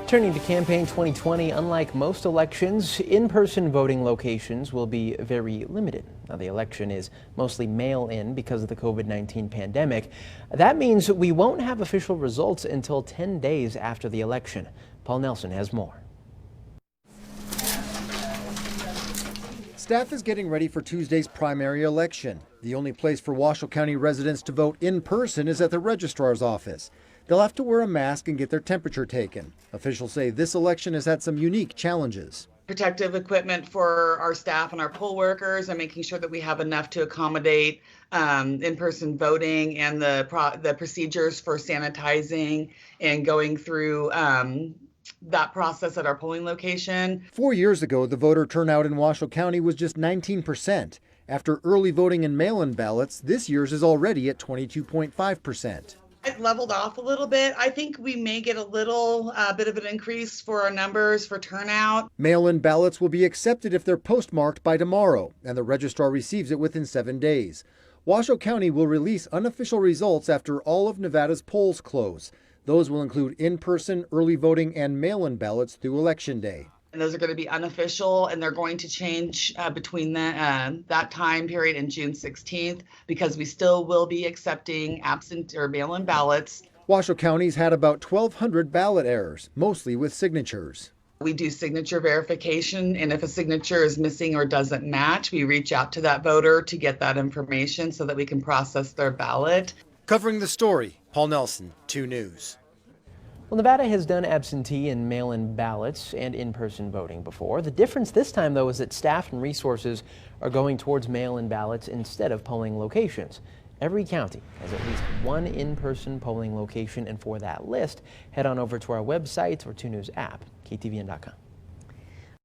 Turning to campaign 2020, unlike most elections, in-person voting locations will be very limited. Now, the election is mostly mail-in because of the COVID-19 pandemic. That means we won't have official results until 10 days after the election. Paul Nelson has more. Staff is getting ready for Tuesday's primary election. The only place for Washoe County residents to vote in person is at the registrar's office. They'll have to wear a mask and get their temperature taken. Officials say this election has had some unique challenges. Protective equipment for our staff and our poll workers, and making sure that we have enough to accommodate in-person voting and the procedures for sanitizing and going through that process at our polling location. 4 years ago, the voter turnout in Washoe County was just 19%. After early voting and mail-in ballots, this year's is already at 22.5%. It leveled off a little bit. I think we may get a little bit of an increase for our numbers for turnout. Mail-in ballots will be accepted if they're postmarked by tomorrow, and the registrar receives it within 7 days. Washoe County will release unofficial results after all of Nevada's polls close. Those will include in-person, early voting, and mail-in ballots through Election Day. And those are going to be unofficial, and they're going to change between that time period and June 16th, because we still will be accepting absent or mail-in ballots. Washoe County's had about 1,200 ballot errors, mostly with signatures. We do signature verification, and if a signature is missing or doesn't match, we reach out to that voter to get that information so that we can process their ballot. Covering the story, Paul Nelson, 2 News. Well, Nevada has done absentee and mail-in ballots and in-person voting before. The difference this time, though, is that staff and resources are going towards mail-in ballots instead of polling locations. Every county has at least one in-person polling location, and for that list, head on over to our website or 2 News app, KTVN.com.